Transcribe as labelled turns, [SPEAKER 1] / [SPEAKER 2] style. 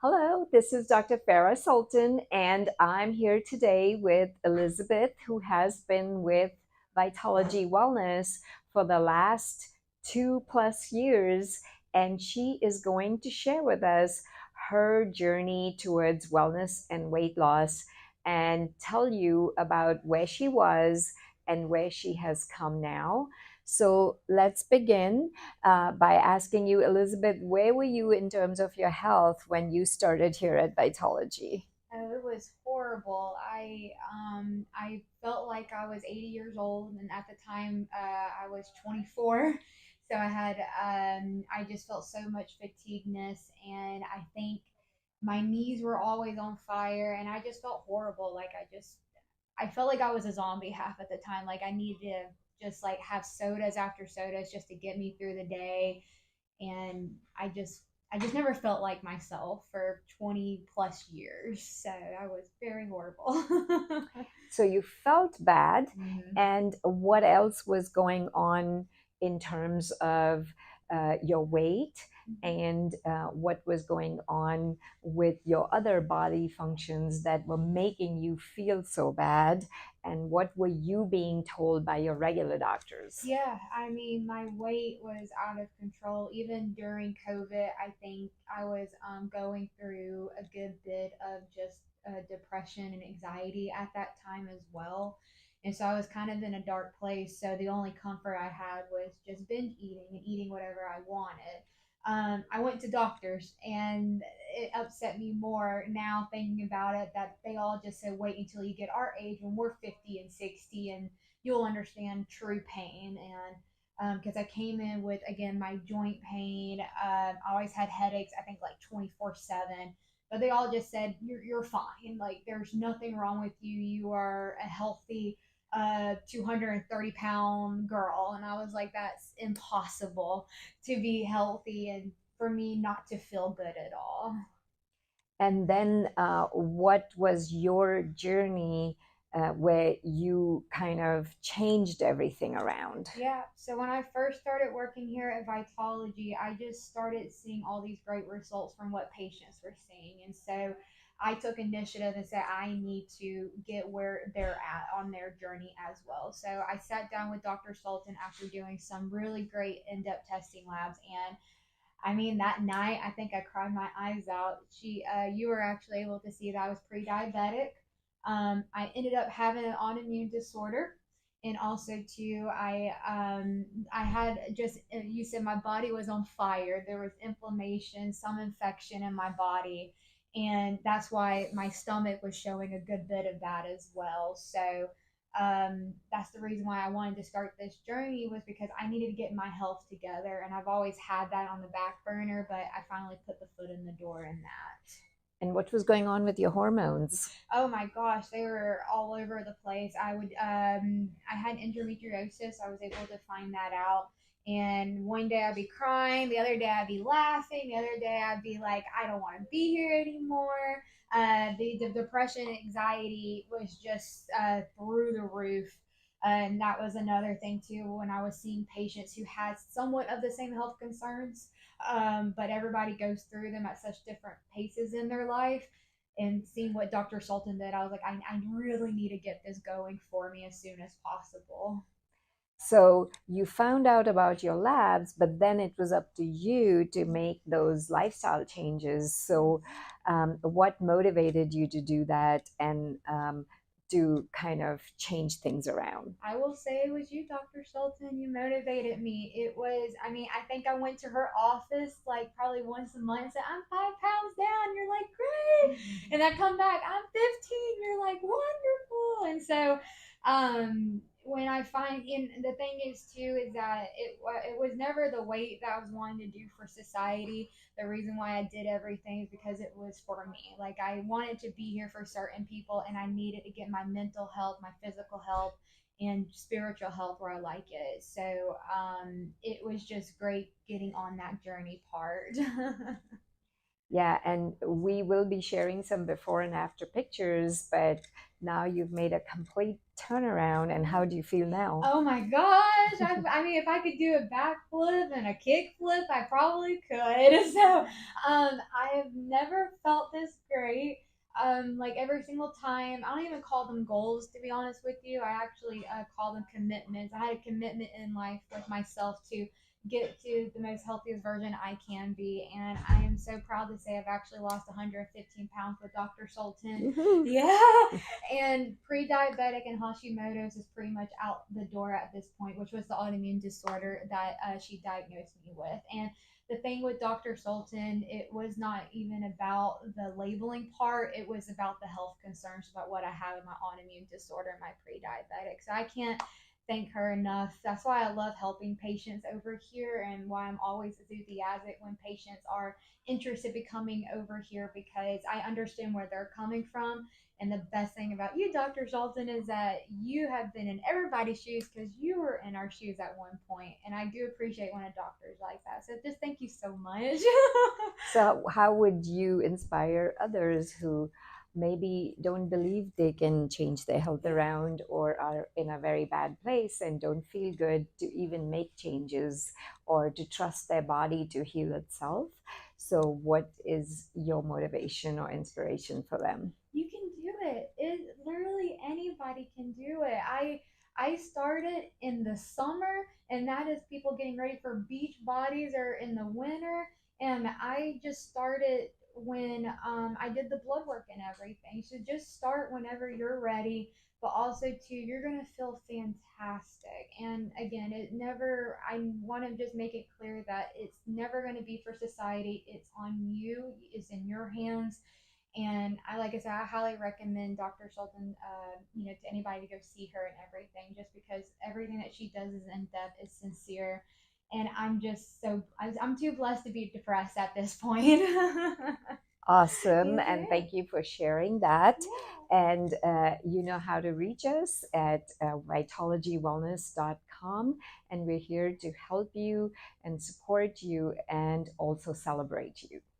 [SPEAKER 1] Hello, this is Dr. Farah Sultan, and I'm here today with Elizabeth, who has been with Vitalogy Wellness for the last 2+ years, and she is going to share with us her journey towards wellness and weight loss and tell you about where she was and where she has come now. So let's begin by asking you, Elizabeth, where were you in terms of your health when you started here at Vitalogy?
[SPEAKER 2] Oh, it was horrible. I felt like I was 80 years old, and at the time I was 24. So I just felt so much fatigueness, and I think my knees were always on fire, and I just felt horrible. I felt like I was a zombie half at the time. Like I needed to just like have sodas after sodas just to get me through the day, and I just never felt like myself for 20 plus years. So I was very horrible.
[SPEAKER 1] So you felt bad,
[SPEAKER 2] Mhm.
[SPEAKER 1] and what else was going on in terms of your weight and what was going on with your other body functions that were making you feel so bad? And what were you being told by your regular doctors?
[SPEAKER 2] Yeah, I mean, my weight was out of control. Even during COVID, I think I was going through a good bit of just depression and anxiety at that time as well. And so I was kind of in a dark place. So the only comfort I had was just binge eating and eating whatever I wanted. I went to doctors, and it upset me more now thinking about it that they all just said, wait until you get our age when we're 50 and 60, and you'll understand true pain. And because I came in with, again, my joint pain, I always had headaches, I think like 24/7. But they all just said, you're fine. Like, there's nothing wrong with you. You are a healthy 230-pound girl. And I was like, that's impossible to be healthy and for me not to feel good at all.
[SPEAKER 1] And then, what was your journey where you kind of changed everything around?
[SPEAKER 2] Yeah. So when I first started working here at Vitalogy, I just started seeing all these great results from what patients were seeing. And so I took initiative and said, I need to get where they're at on their journey as well. So I sat down with Dr. Sultan after doing some really great in depth testing labs. And I mean, that night, I think I cried my eyes out. You were actually able to see that I was pre diabetic. I ended up having an autoimmune disorder, and also too, I had just you said my body was on fire. There was inflammation, some infection in my body, and that's why my stomach was showing a good bit of that as well. So that's the reason why I wanted to start this journey, was because I needed to get my health together, and I've always had that on the back burner, but I finally put the foot in the door in that.
[SPEAKER 1] And what was going on with your hormones?
[SPEAKER 2] Oh my gosh, they were all over the place. I had endometriosis. I was able to find that out. And one day I'd be crying, the other day I'd be laughing, the other day I'd be like, I don't want to be here anymore. The depression, anxiety was just through the roof. And that was another thing too, when I was seeing patients who had somewhat of the same health concerns, but everybody goes through them at such different paces in their life. And seeing what Dr. Sultan did, I was like, I really need to get this going for me as soon as possible.
[SPEAKER 1] So you found out about your labs, but then it was up to you to make those lifestyle changes. So, what motivated you to do that and to kind of change things around?
[SPEAKER 2] I will say it was you, Dr. Sultan. You motivated me. It was, I mean, I think I went to her office like probably once a month and said, I'm 5 pounds down. You're like, great. And I come back, I'm 15. You're like, wonderful. And so, when I find, and the thing is too, is that it was never the weight that I was wanting to do for society. The reason why I did everything is because it was for me. Like, I wanted to be here for certain people, and I needed to get my mental health, my physical health, and spiritual health where I like it. So it was just great getting on that journey part.
[SPEAKER 1] Yeah, and we will be sharing some before and after pictures, but now you've made a complete turnaround. And how do you feel now?
[SPEAKER 2] Oh my gosh! I mean, if I could do a backflip and a kickflip, I probably could. So, I have never felt this great. Like every single time, I don't even call them goals, to be honest with you. I actually call them commitments. I had a commitment in life with myself to get to the most healthiest version I can be, and I am so proud to say I've actually lost 115 pounds with Dr. Sultan.
[SPEAKER 1] Woohoo.
[SPEAKER 2] Yeah, and pre-diabetic and Hashimoto's is pretty much out the door at this point, which was the autoimmune disorder that she diagnosed me with. And the thing with Dr. Sultan, it was not even about the labeling part. It was about the health concerns about what I have in my autoimmune disorder and my pre-diabetic. So I can't thank her enough. That's why I love helping patients over here and why I'm always enthusiastic when patients are interested in coming over here because I understand where they're coming from. And the best thing about you, Dr. Sultan, is that you have been in everybody's shoes because you were in our shoes at one point. And I do appreciate when a doctor is like that. So just thank you so much.
[SPEAKER 1] So, how would you inspire others who maybe don't believe they can change their health around or are in a very bad place and don't feel good to even make changes or to trust their body to heal itself? So, what is your motivation or inspiration for them?
[SPEAKER 2] You can do it. It literally anybody can do it. I started in the summer, and that is people getting ready for beach bodies, or in the winter. And I just started when I did the blood work and everything. So just start whenever you're ready. But also too, you're gonna feel fantastic. And again, it never. I want to just make it clear that it's never going to be for society. It's on you. It's in your hands, and like I said, I highly recommend Dr. Sultan, to anybody to go see her and everything, just because everything that she does is in depth, is sincere, and I'm just I'm too blessed to be depressed at this point.
[SPEAKER 1] Awesome.
[SPEAKER 2] Yes,
[SPEAKER 1] And
[SPEAKER 2] ma'am.
[SPEAKER 1] thank you for sharing that.
[SPEAKER 2] Yeah.
[SPEAKER 1] And you know how to reach us at vitologywellness.com. And we're here to help you and support you and also celebrate you.